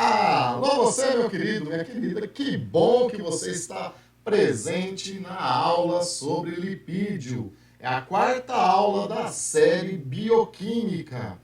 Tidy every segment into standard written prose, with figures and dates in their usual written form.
Alô você, meu querido, minha querida, que bom que você está presente na aula sobre lipídio. É a quarta aula da série Bioquímica.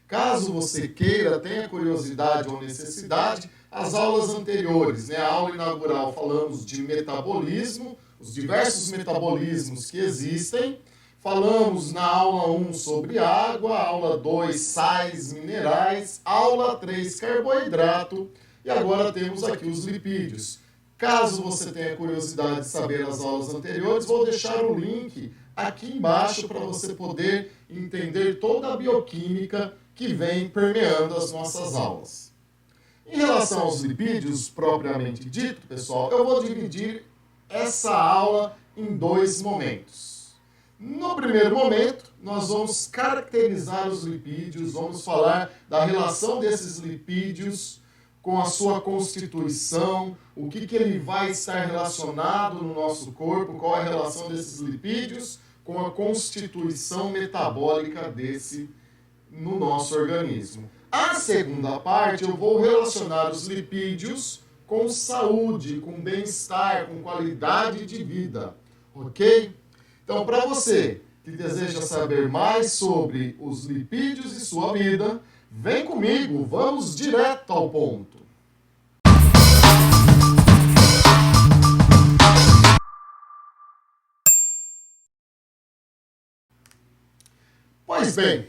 Caso você queira, tenha curiosidade ou necessidade, as aulas anteriores, a aula inaugural falamos de metabolismo, os diversos metabolismos que existem. Falamos na aula 1 sobre água, aula 2 sais minerais, aula 3 carboidrato e agora temos aqui os lipídios. Caso você tenha curiosidade de saber as aulas anteriores, vou deixar o link aqui embaixo para você poder entender toda a bioquímica que vem permeando as nossas aulas. Em relação aos lipídios propriamente dito, pessoal, eu vou dividir essa aula em dois momentos. No primeiro momento, nós vamos caracterizar os lipídios, vamos falar da relação desses lipídios com a sua constituição, o que ele vai estar relacionado no nosso corpo, qual é a relação desses lipídios com a constituição metabólica no nosso organismo. A segunda parte, eu vou relacionar os lipídios com saúde, com bem-estar, com qualidade de vida, ok? Então, para você que deseja saber mais sobre os lipídios e sua vida, vem comigo, vamos direto ao ponto. Pois bem,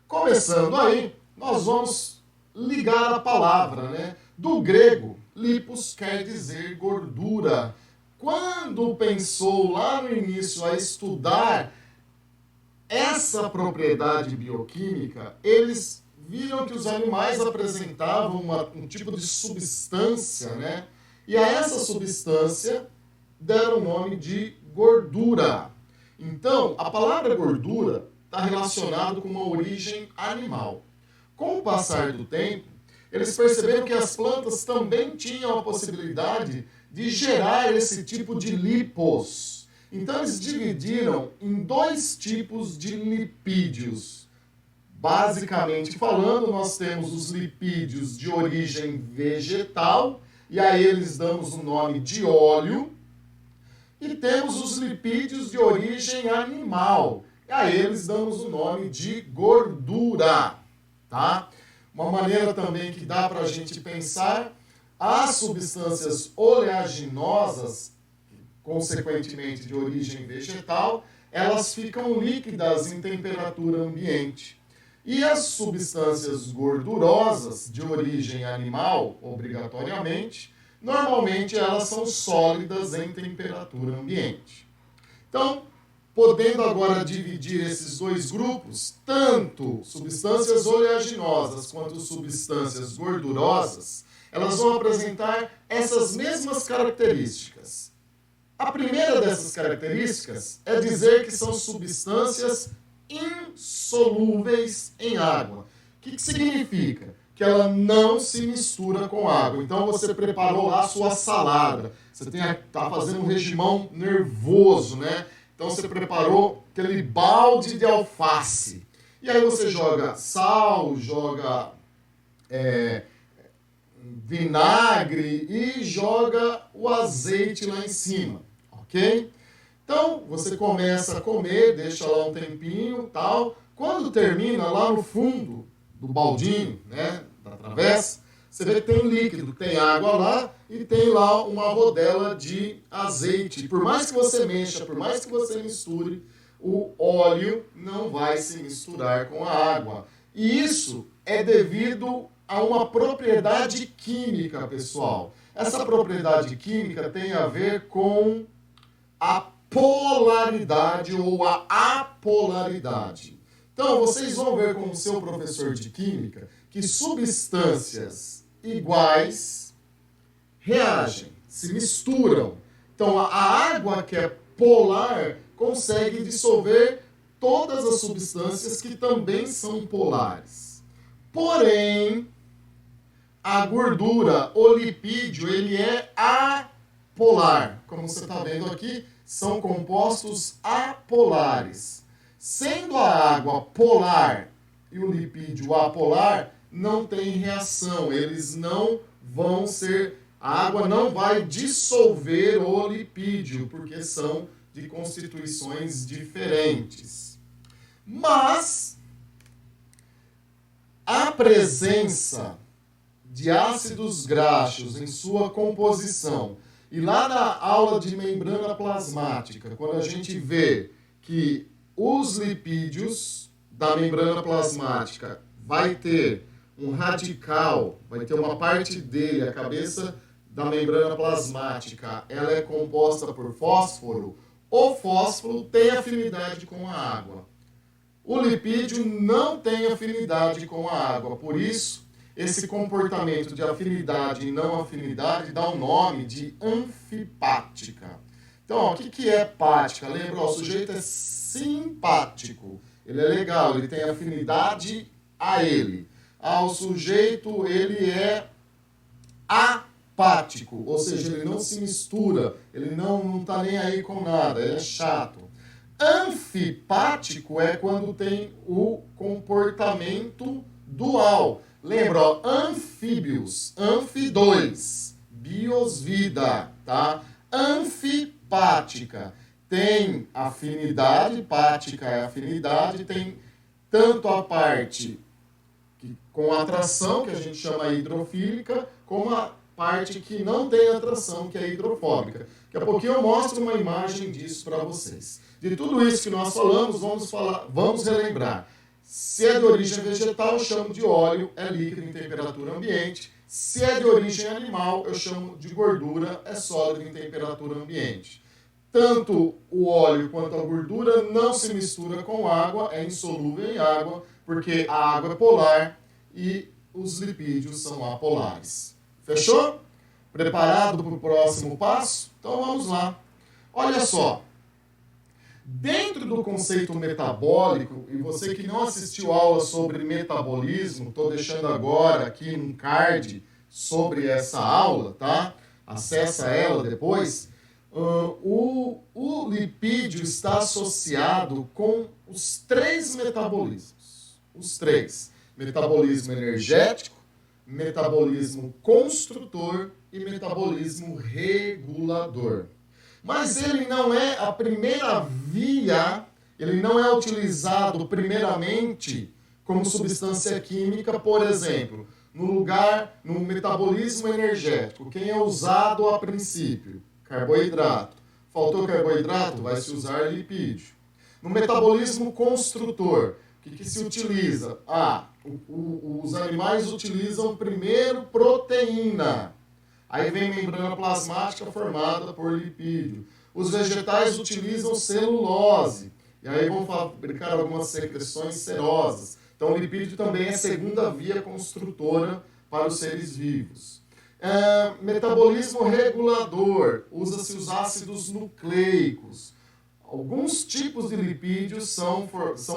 começando aí, nós vamos ligar a palavra, Do grego, lipos quer dizer gordura. Quando pensou lá no início a estudar essa propriedade bioquímica, eles viram que os animais apresentavam um tipo de substância, E a essa substância deram o nome de gordura. Então, a palavra gordura está relacionada com uma origem animal. Com o passar do tempo, eles perceberam que as plantas também tinham a possibilidade de gerar esse tipo de lipos. Então eles dividiram em dois tipos de lipídios. Basicamente falando, nós temos os lipídios de origem vegetal, e a eles damos o nome de óleo, e temos os lipídios de origem animal, e a eles damos o nome de gordura, tá? Uma maneira também que dá para a gente pensar, as substâncias oleaginosas, consequentemente de origem vegetal, elas ficam líquidas em temperatura ambiente. E as substâncias gordurosas de origem animal, obrigatoriamente, normalmente elas são sólidas em temperatura ambiente. Então, podendo agora dividir esses dois grupos, tanto substâncias oleaginosas quanto substâncias gordurosas, elas vão apresentar essas mesmas características. A primeira dessas características é dizer que são substâncias insolúveis em água. O que significa? Que ela não se mistura com água. Então você preparou lá a sua salada, você está fazendo um regimão nervoso, Então você preparou aquele balde de alface. E aí você joga sal, joga vinagre e joga o azeite lá em cima, ok? Então, você começa a comer, deixa lá um tempinho, tal. Quando termina, lá no fundo do baldinho, da travessa, você vê que tem líquido, tem água lá e tem lá uma rodela de azeite. Por mais que você mexa, por mais que você misture, o óleo não vai se misturar com a água. E isso é devido a uma propriedade química, pessoal. Essa propriedade química tem a ver com a polaridade ou a apolaridade. Então, vocês vão ver com o seu professor de química que substâncias iguais reagem, se misturam. Então, a água que é polar consegue dissolver todas as substâncias que também são polares. Porém, a gordura, o lipídio, ele é apolar. Como você está vendo aqui, são compostos apolares. Sendo a água polar e o lipídio apolar, não têm reação, eles não vão ser, a água não vai dissolver o lipídio, porque são de constituições diferentes. Mas a presença de ácidos graxos em sua composição, e lá na aula de membrana plasmática, quando a gente vê que os lipídios da membrana plasmática vai ter um radical, vai ter uma parte dele, a cabeça da membrana plasmática, ela é composta por fósforo. O fósforo tem afinidade com a água. O lipídio não tem afinidade com a água, por isso, esse comportamento de afinidade e não afinidade dá o nome de anfipática. Então, ó, o que é pática? Lembra, ó, o sujeito é simpático, ele é legal, ele tem afinidade a ele. O sujeito, ele é apático, ou seja, ele não se mistura, ele não tá nem aí com nada, ele é chato. Anfipático é quando tem o comportamento dual. Lembra, ó, anfíbios, anfi 2, bios vida, tá? Anfipática tem afinidade, pática é afinidade, tem tanto a parte com atração, que a gente chama hidrofílica, como a parte que não tem atração, que é hidrofóbica. Daqui a pouquinho eu mostro uma imagem disso para vocês. De tudo isso que nós falamos, vamos relembrar. Se é de origem vegetal, eu chamo de óleo, é líquido em temperatura ambiente. Se é de origem animal, eu chamo de gordura, é sólido em temperatura ambiente. Tanto o óleo quanto a gordura não se mistura com água, é insolúvel em água, porque a água é polar e os lipídios são apolares. Fechou? Preparado para o próximo passo? Então vamos lá. Olha só. Dentro do conceito metabólico, e você que não assistiu aula sobre metabolismo, estou deixando agora aqui um card sobre essa aula, tá? Acessa ela depois. O lipídio está associado com os 3 metabolismos. Os 3. Metabolismo energético, metabolismo construtor e metabolismo regulador. Mas ele não é a primeira via, ele não é utilizado primeiramente como substância química, por exemplo, no metabolismo energético. Quem é usado a princípio? Carboidrato. Faltou carboidrato? Vai se usar lipídio. No metabolismo construtor, o que se utiliza? Os animais utilizam primeiro proteína. Aí vem membrana plasmática formada por lipídio. Os vegetais utilizam celulose. E aí vão fabricar algumas secreções serosas. Então o lipídio também é a segunda via construtora para os seres vivos. Metabolismo regulador. Usa-se os ácidos nucleicos. Alguns tipos de lipídios são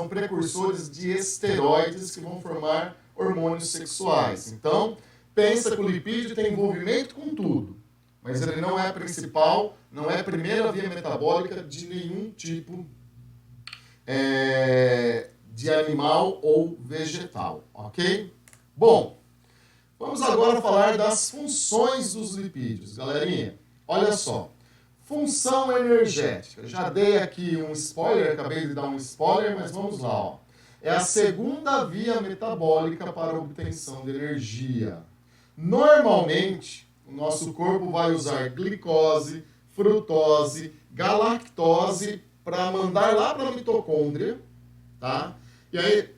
precursores de esteroides que vão formar hormônios sexuais. Então, pensa que o lipídio tem envolvimento com tudo, mas ele não é a principal, não é a primeira via metabólica de nenhum tipo de animal ou vegetal, ok? Bom, vamos agora falar das funções dos lipídios, galerinha. Olha só, função energética. Já dei aqui um spoiler, acabei de dar um spoiler, mas vamos lá, ó. É a segunda via metabólica para a obtenção de energia. Normalmente, o nosso corpo vai usar glicose, frutose, galactose para mandar lá para a mitocôndria, tá? E aí,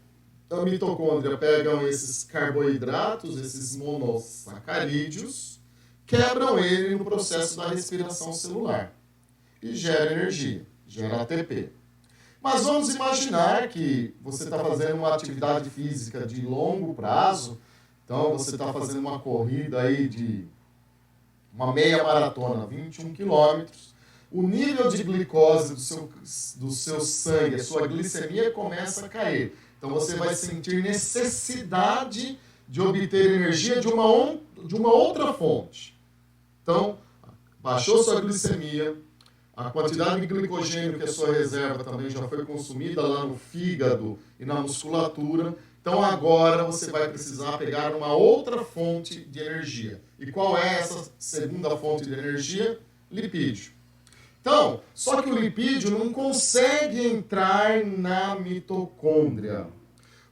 a mitocôndria pega esses carboidratos, esses monossacarídeos, quebram ele no processo da respiração celular e gera energia, gera ATP. Mas vamos imaginar que você está fazendo uma atividade física de longo prazo. Então, você está fazendo uma corrida aí de uma meia maratona, 21 quilômetros. O nível de glicose do seu sangue, a sua glicemia começa a cair. Então, você vai sentir necessidade de obter energia de uma outra fonte. Então, baixou sua glicemia, a quantidade de glicogênio que a sua reserva também já foi consumida lá no fígado e na musculatura. Então agora você vai precisar pegar uma outra fonte de energia. E qual é essa segunda fonte de energia? Lipídio. Então, só que o lipídio não consegue entrar na mitocôndria.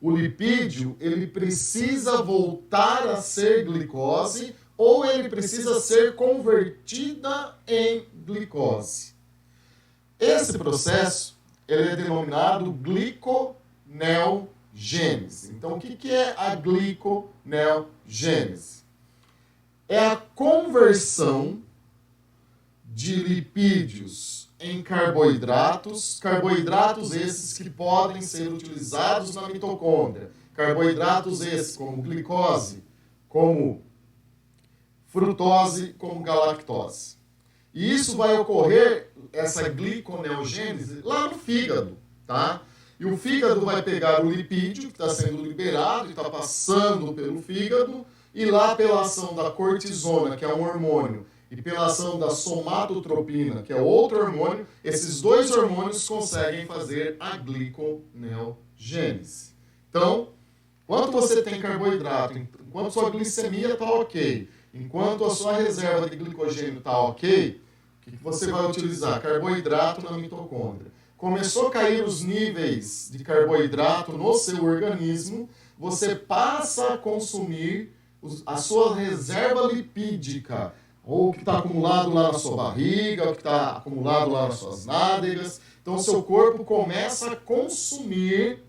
O lipídio, ele precisa voltar a ser glicose ou ele precisa ser convertida em glicose. Esse processo, ele é denominado gliconeogênese. Então, o que é a gliconeogênese? É a conversão de lipídios em carboidratos, carboidratos esses que podem ser utilizados na mitocôndria, carboidratos esses como glicose, como frutose, como galactose. E isso vai ocorrer, essa gliconeogênese, lá no fígado, tá? E o fígado vai pegar o lipídio que está sendo liberado e está passando pelo fígado, e lá pela ação da cortisona, que é um hormônio, e pela ação da somatotropina, que é outro hormônio, esses dois hormônios conseguem fazer a gliconeogênese. Então, enquanto você tem carboidrato, enquanto sua glicemia está ok, enquanto a sua reserva de glicogênio está ok, o que você vai utilizar? Carboidrato na mitocôndria. Começou a cair os níveis de carboidrato no seu organismo, você passa a consumir a sua reserva lipídica, ou que está acumulado lá na sua barriga, ou que está acumulado lá nas suas nádegas. Então, o seu corpo começa a consumir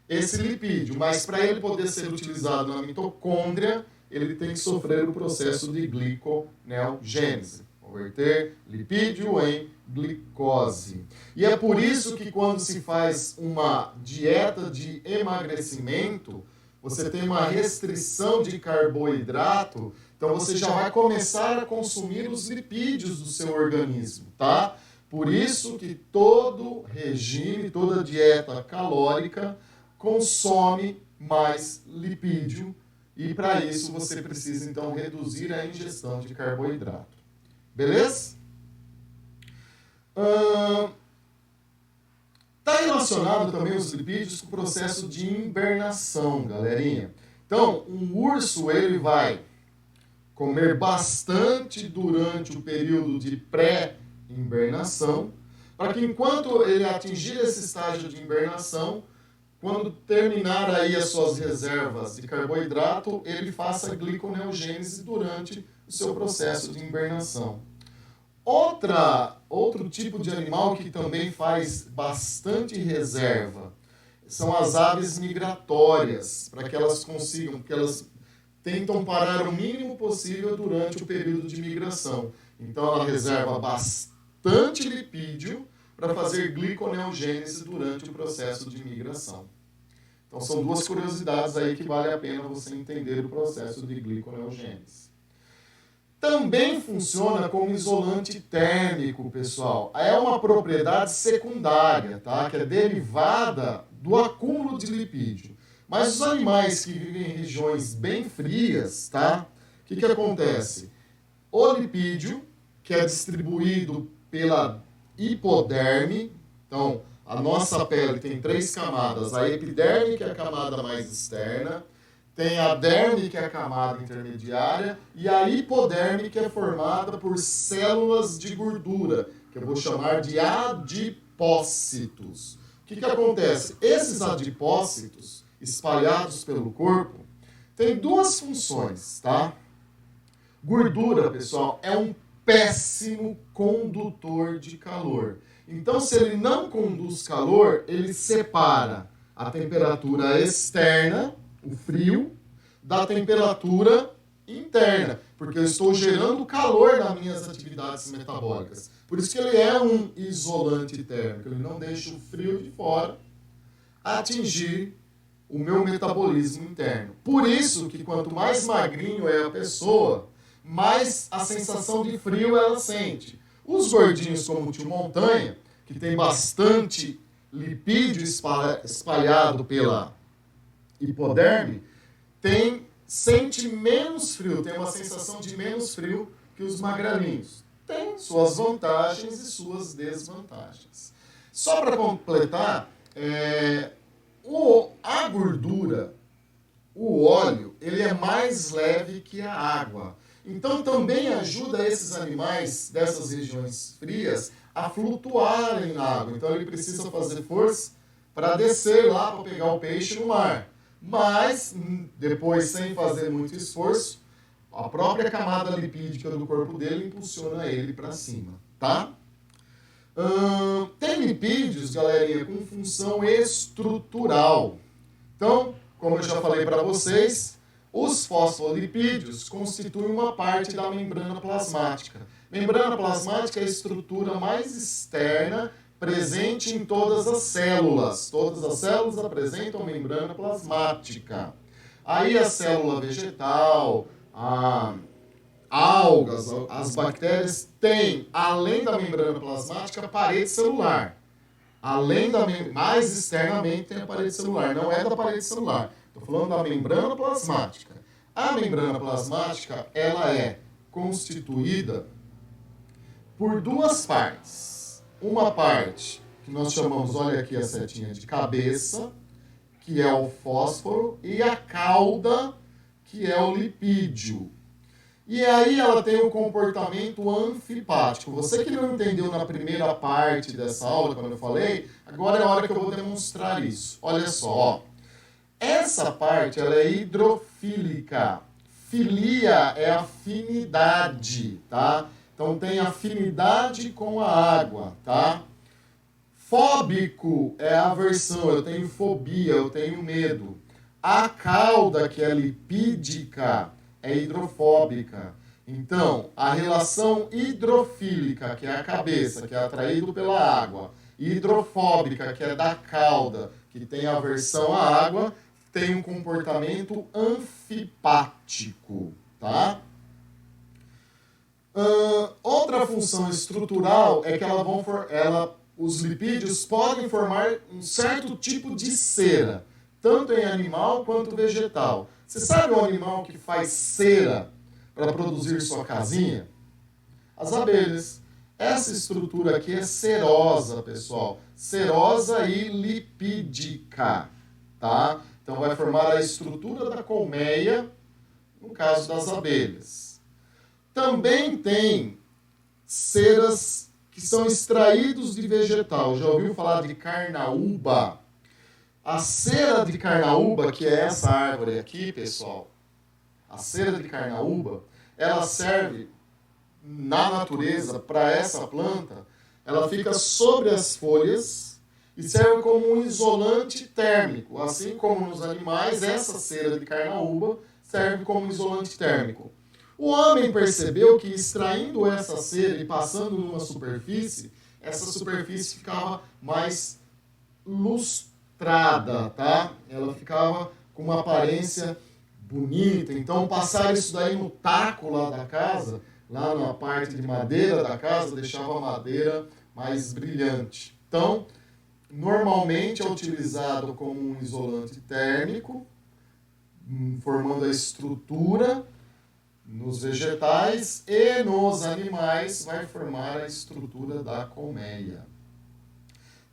esse lipídio, mas para ele poder ser utilizado na mitocôndria, ele tem que sofrer o processo de gliconeogênese, converter lipídio em glicose. E é por isso que quando se faz uma dieta de emagrecimento, você tem uma restrição de carboidrato, então você já vai começar a consumir os lipídios do seu organismo, tá? Por isso que todo regime, toda dieta calórica consome mais lipídio e para isso você precisa então reduzir a ingestão de carboidrato. Beleza? Está relacionado também os lipídios com o processo de hibernação, galerinha. Então, um urso ele vai comer bastante durante o período de pré-hibernação, para que enquanto ele atingir esse estágio de hibernação, quando terminar aí as suas reservas de carboidrato, ele faça gliconeogênese durante o seu processo de hibernação. Outro tipo de animal que também faz bastante reserva são as aves migratórias, para que elas consigam, porque elas tentam parar o mínimo possível durante o período de migração. Então ela reserva bastante lipídio para fazer gliconeogênese durante o processo de migração. Então são duas curiosidades aí que vale a pena você entender o processo de gliconeogênese. Também funciona como isolante térmico, pessoal. É uma propriedade secundária, tá? Que é derivada do acúmulo de lipídio. Mas os animais que vivem em regiões bem frias, tá? O que acontece? O lipídio, que é distribuído pela hipoderme, então a nossa pele tem 3 camadas. A epiderme, que é a camada mais externa, tem a derme, que é a camada intermediária, e a hipoderme, que é formada por células de gordura, que eu vou chamar de adipócitos. O que acontece? Esses adipócitos, espalhados pelo corpo, têm 2 funções, tá? Gordura, pessoal, é um péssimo condutor de calor. Então, se ele não conduz calor, ele separa a temperatura externa, o frio, da temperatura interna, porque eu estou gerando calor nas minhas atividades metabólicas. Por isso que ele é um isolante térmico, ele não deixa o frio de fora atingir o meu metabolismo interno. Por isso que quanto mais magrinho é a pessoa, mais a sensação de frio ela sente. Os gordinhos como o tio Montanha, que tem bastante lipídio espalhado pela hipoderme, sente menos frio, tem uma sensação de menos frio que os magrelinhos. Tem suas vantagens e suas desvantagens. Só para completar, a gordura o óleo ele é mais leve que a água. Então também ajuda esses animais dessas regiões frias a flutuarem na água. Então ele precisa fazer força para descer lá para pegar o peixe no mar. Mas depois, sem fazer muito esforço, a própria camada lipídica do corpo dele impulsiona ele para cima, tá? Tem lipídios, galerinha, com função estrutural. Então, como eu já falei para vocês, os fosfolipídios constituem uma parte da membrana plasmática. Membrana plasmática é a estrutura mais externa presente em todas as células. Todas as células apresentam membrana plasmática. Aí a célula vegetal, algas, as bactérias têm, além da membrana plasmática, a parede celular. Mais externamente tem a parede celular, não é da parede celular. Estou falando da membrana plasmática. A membrana plasmática, ela é constituída por duas partes. Uma parte que nós chamamos, olha aqui a setinha de cabeça, que é o fósforo, e a cauda, que é o lipídio. E aí ela tem um comportamento anfipático. Você que não entendeu na primeira parte dessa aula, quando eu falei, agora é a hora que eu vou demonstrar isso. Olha só, ó. Essa parte ela é hidrofílica. Filia é afinidade, tá? Então tem afinidade com a água, tá? Fóbico é aversão, eu tenho fobia, eu tenho medo. A cauda, que é lipídica, é hidrofóbica. Então, a relação hidrofílica, que é a cabeça, que é atraído pela água, hidrofóbica, que é da cauda, que tem aversão à água, tem um comportamento anfipático, tá? Outra função estrutural é que os lipídios podem formar um certo tipo de cera, tanto em animal quanto vegetal. Você sabe o animal que faz cera para produzir sua casinha? As abelhas. Essa estrutura aqui é serosa, pessoal. Serosa e lipídica, tá? Então vai formar a estrutura da colmeia, no caso das abelhas. Também tem ceras que são extraídos de vegetal. Já ouviu falar de carnaúba? A cera de carnaúba, que é essa árvore aqui, pessoal, a cera de carnaúba, ela serve na natureza para essa planta, ela fica sobre as folhas e serve como um isolante térmico. Assim como nos animais, essa cera de carnaúba serve como isolante térmico. O homem percebeu que extraindo essa cera e passando numa superfície, essa superfície ficava mais lustrada, tá? Ela ficava com uma aparência bonita. Então, passar isso daí no taco lá da casa, lá na parte de madeira da casa, deixava a madeira mais brilhante. Então, normalmente é utilizado como um isolante térmico, formando a estrutura. Nos vegetais e nos animais vai formar a estrutura da colmeia.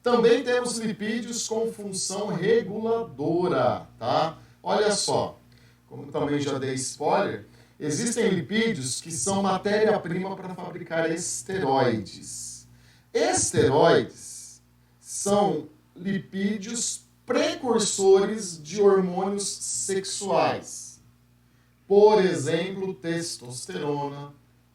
Também temos lipídios com função reguladora, tá? Olha só, como também já dei spoiler, existem lipídios que são matéria-prima para fabricar esteroides. Esteroides são lipídios precursores de hormônios sexuais. Por exemplo, testosterona,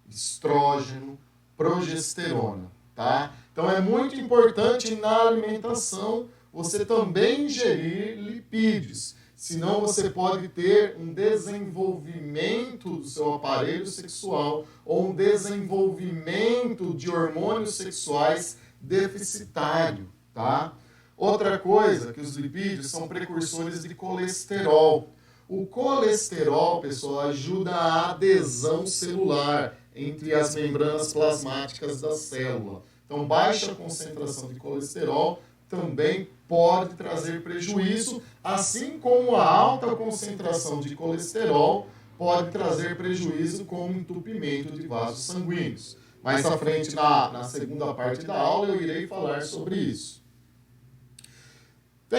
estrógeno, progesterona, tá? Então é muito importante na alimentação você também ingerir lipídios, senão você pode ter um desenvolvimento do seu aparelho sexual ou um desenvolvimento de hormônios sexuais deficitário, tá? Outra coisa, que os lipídios são precursores de colesterol. O colesterol, pessoal, ajuda a adesão celular entre as membranas plasmáticas da célula. Então, baixa concentração de colesterol também pode trazer prejuízo, assim como a alta concentração de colesterol pode trazer prejuízo como entupimento de vasos sanguíneos. Mais à frente, na segunda parte da aula, eu irei falar sobre isso.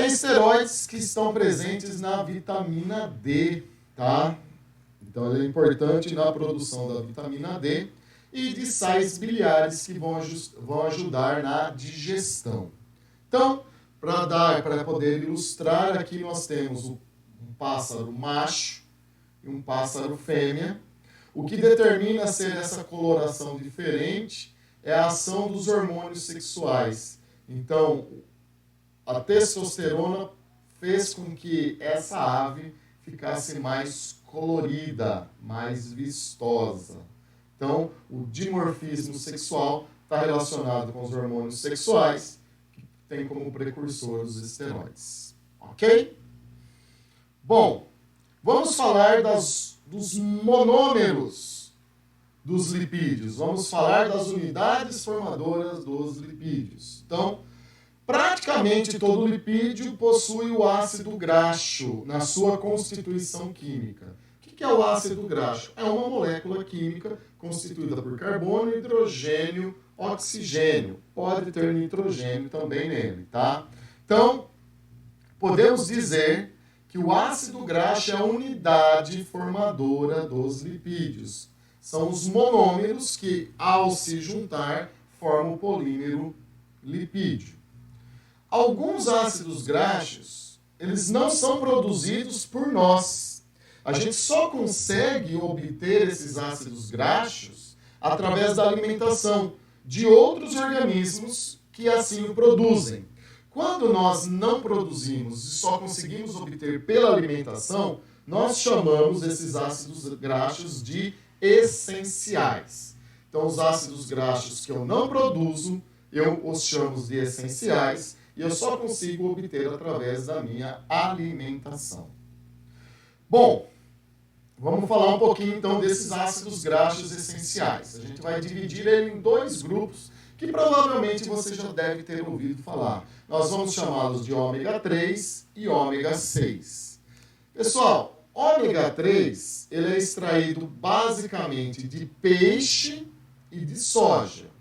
Tem esteroides que estão presentes na vitamina D, tá? Então, ele é importante na produção da vitamina D e de sais biliares que vão ajudar na digestão. Então, para poder ilustrar, aqui nós temos um pássaro macho e um pássaro fêmea. O que determina ser essa coloração diferente é a ação dos hormônios sexuais. Então, a testosterona fez com que essa ave ficasse mais colorida, mais vistosa. Então, o dimorfismo sexual está relacionado com os hormônios sexuais, que tem como precursor os esteroides. Ok? Bom, vamos falar dos monômeros dos lipídios. Vamos falar das unidades formadoras dos lipídios. Então, praticamente todo lipídio possui o ácido graxo na sua constituição química. O que é o ácido graxo? É uma molécula química constituída por carbono, hidrogênio, oxigênio. Pode ter nitrogênio também nele, tá? Então, podemos dizer que o ácido graxo é a unidade formadora dos lipídios. São os monômeros que, ao se juntar, formam o polímero lipídio. Alguns ácidos graxos, eles não são produzidos por nós. A gente só consegue obter esses ácidos graxos através da alimentação de outros organismos que assim o produzem. Quando nós não produzimos e só conseguimos obter pela alimentação, nós chamamos esses ácidos graxos de essenciais. Então, os ácidos graxos que eu não produzo, eu os chamo de essenciais e eu só consigo obter através da minha alimentação. Bom, vamos falar um pouquinho então desses ácidos graxos essenciais. A gente vai dividir ele em dois grupos que provavelmente você já deve ter ouvido falar. Nós vamos chamá-los de ômega 3 e ômega 6. Pessoal, ômega 3 ele é extraído basicamente de peixe e de soja.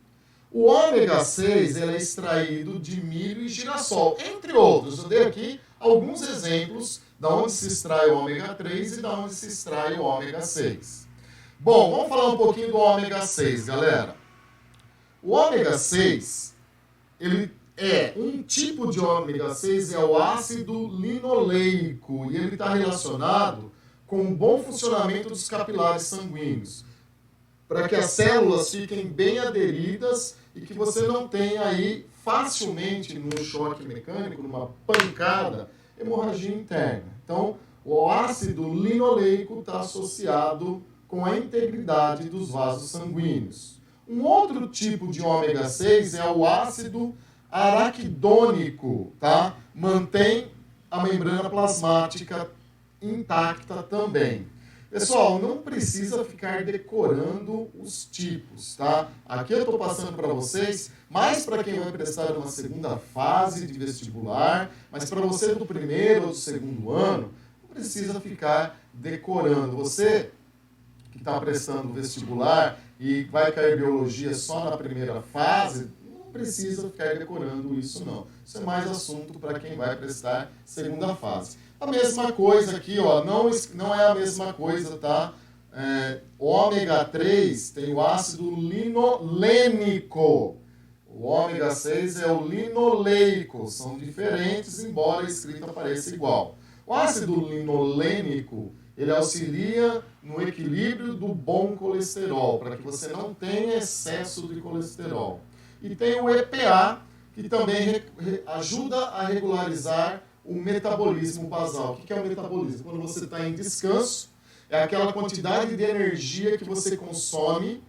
O ômega 6 ele é extraído de milho e girassol, entre outros. Eu dei aqui alguns exemplos de onde se extrai o ômega 3 e de onde se extrai o ômega 6. Bom, vamos falar um pouquinho do ômega 6, galera. O ômega 6, ele é um tipo de ômega 6, é o ácido linoleico, e ele está relacionado com o bom funcionamento dos capilares sanguíneos, para que as células fiquem bem aderidas e que você não tenha aí facilmente num choque mecânico, numa pancada, hemorragia interna. Então, o ácido linoleico está associado com a integridade dos vasos sanguíneos. Um outro tipo de ômega 6 é o ácido araquidônico, tá? Mantém a membrana plasmática intacta também. Pessoal, não precisa ficar decorando os tipos, tá? Aqui eu estou passando para vocês, mais para quem vai prestar uma segunda fase de vestibular, mas para você do primeiro ou do segundo ano, não precisa ficar decorando. Você que está prestando vestibular e vai cair biologia só na primeira fase, não precisa ficar decorando isso não. Isso é mais assunto para quem vai prestar segunda fase. A mesma coisa aqui, ó, não é a mesma coisa, tá? Ômega 3 tem o ácido linolênico. O ômega 6 é o linoleico. São diferentes, embora a escrita pareça igual. O ácido linolênico, ele auxilia no equilíbrio do bom colesterol, para que você não tenha excesso de colesterol. E tem o EPA, que também ajuda a regularizar o metabolismo basal. O que é o metabolismo? Quando você está em descanso, é aquela quantidade de energia que você consome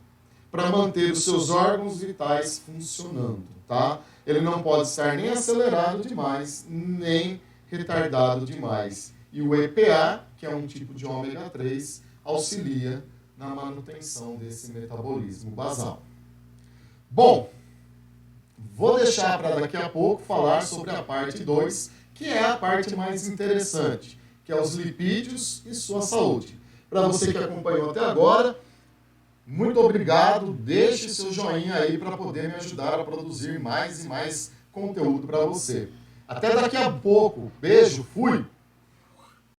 para manter os seus órgãos vitais funcionando, tá? Ele não pode estar nem acelerado demais, nem retardado demais. E o EPA, que é um tipo de ômega 3, auxilia na manutenção desse metabolismo basal. Bom, vou deixar para daqui a pouco falar sobre a parte 2, que é a parte mais interessante, que é os lipídios e sua saúde. Para você que acompanhou até agora, muito obrigado, deixe seu joinha aí para poder me ajudar a produzir mais e mais conteúdo para você. Até daqui a pouco. Beijo, fui.